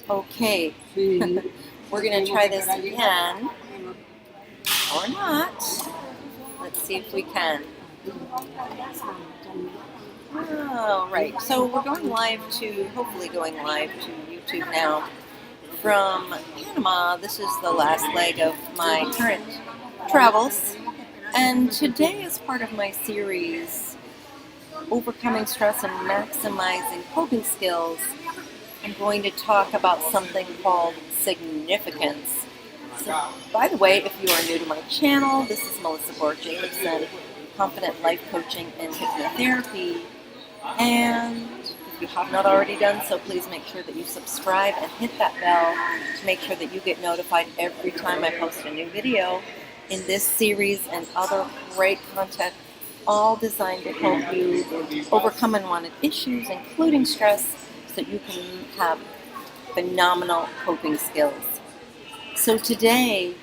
Okay, we're going to try this again, or not. Let's see if we can. Oh, right. So we're hopefully going live to YouTube now from Panama. This is the last leg of my current travels. And today is part of my series, Overcoming Stress and Maximizing Coping Skills. I'm going to talk about something called significance. So, by the way, if you are new to my channel, this is Boher, Jacobson, Confident Life Coaching and Hypnotherapy. And if you have not already done so, please make sure that you subscribe and hit that bell to make sure that you get notified every time I post a new video in this series and other great content, all designed to help you overcome unwanted issues, including stress, so that you can have phenomenal coping skills. So today,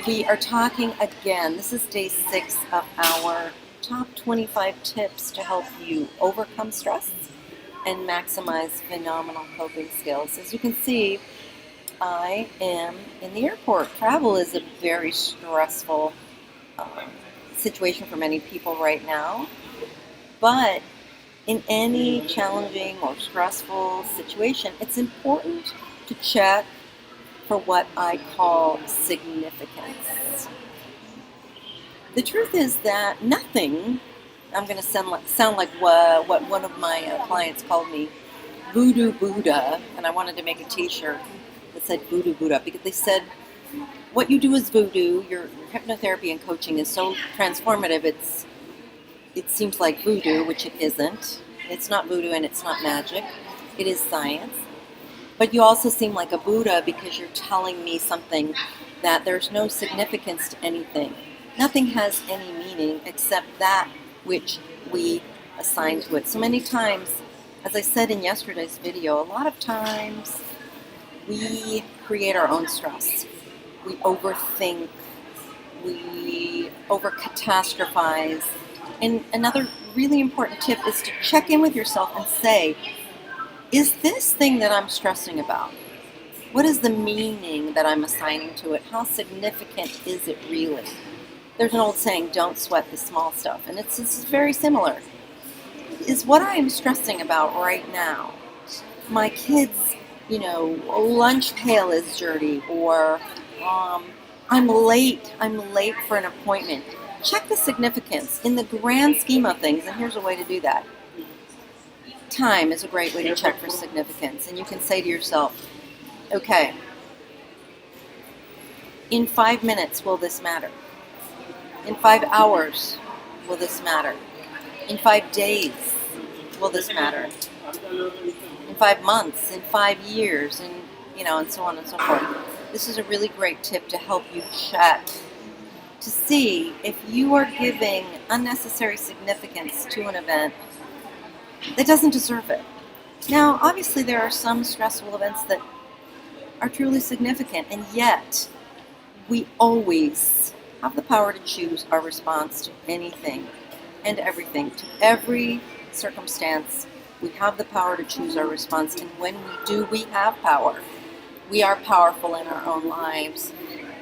we are talking again. This is day 6 of our top 25 tips to help you overcome stress and maximize phenomenal coping skills. As you can see, I am in the airport. Travel is a very stressful situation for many people right now, but in any challenging or stressful situation, it's important to check for what I call significance. The truth is that nothing, I'm going to sound like what one of my clients called me, Voodoo Buddha, and I wanted to make a t-shirt that said Voodoo Buddha, because they said, what you do is voodoo, your hypnotherapy and coaching is so transformative, it seems like voodoo, which it isn't. It's not voodoo and it's not magic. It is science. But you also seem like a Buddha because you're telling me something that there's no significance to anything. Nothing has any meaning except that which we assign to it. So many times, as I said in yesterday's video, a lot of times we create our own stress. We overthink. We over-catastrophize. And another really important tip is to check in with yourself and say, is this thing that I'm stressing about, what is the meaning that I'm assigning to it? How significant is it really? There's an old saying, don't sweat the small stuff, and it's very similar. Is what I'm stressing about right now, my kids' lunch pail is dirty, or I'm late for an appointment. Check the significance in the grand scheme of things, and here's a way to do that. Time is a great way to check for significance, and you can say to yourself, okay, in 5 minutes will this matter? In 5 hours will this matter? In 5 days will this matter? In 5 months, in 5 years, and so on and so forth. This is a really great tip to help you check to see if you are giving unnecessary significance to an event that doesn't deserve it. Now, obviously, there are some stressful events that are truly significant, and yet we always have the power to choose our response to anything and everything, to every circumstance. We have the power to choose our response, and when we do, we have power. We are powerful in our own lives.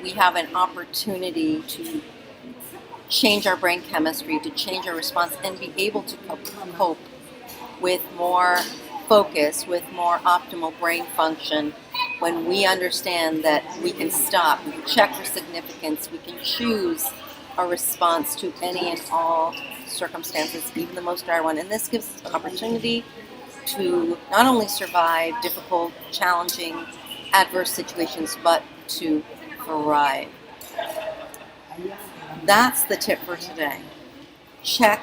We have an opportunity to change our brain chemistry, to change our response, and be able to cope with more focus, with more optimal brain function, when we understand that we can stop, we can check for significance, we can choose a response to any and all circumstances, even the most dire one. And this gives us the opportunity to not only survive difficult, challenging, adverse situations, but to thrive. That's the tip for today. Check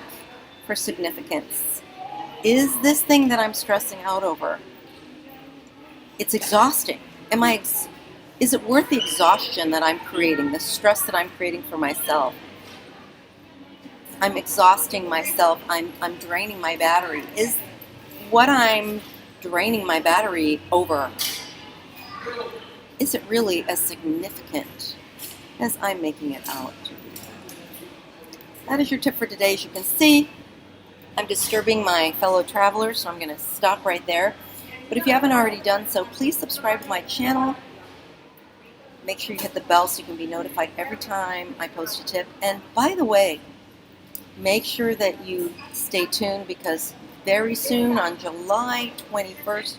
for significance. Is this thing that I'm stressing out over, it's exhausting. Is it worth the exhaustion that I'm creating, the stress that I'm creating for myself? I'm exhausting myself. I'm draining my battery. Is what I'm draining my battery over, is it really as significant as I'm making it out to be? That is your tip for today. As you can see, I'm disturbing my fellow travelers, so I'm going to stop right there. But if you haven't already done so, please subscribe to my channel. Make sure you hit the bell so you can be notified every time I post a tip. And by the way, make sure that you stay tuned, because very soon on July 21st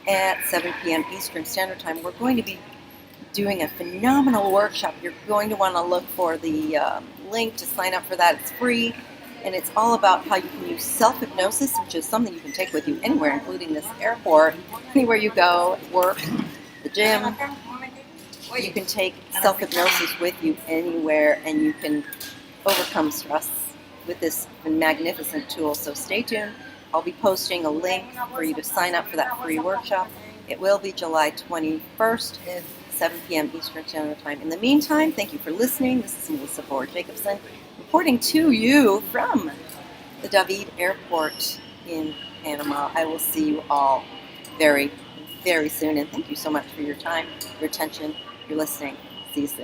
at 7 p.m. Eastern Standard Time, we're going to be doing a phenomenal workshop. You're going to want to look for the link to sign up for that. It's free, and it's all about how you can use self-hypnosis, which is something you can take with you anywhere, including this airport, anywhere you go, work, the gym. You can take self-hypnosis with you anywhere, and you can overcome stress with this magnificent tool. So stay tuned. I'll be posting a link for you to sign up for that free workshop. It will be July 21st at 7 p.m. Eastern Standard Time. In the meantime, thank you for listening. This is Boher Jacobson reporting to you from the David Airport in Panama. I will see you all very, very soon, and thank you so much for your time, your attention, your listening. See you soon.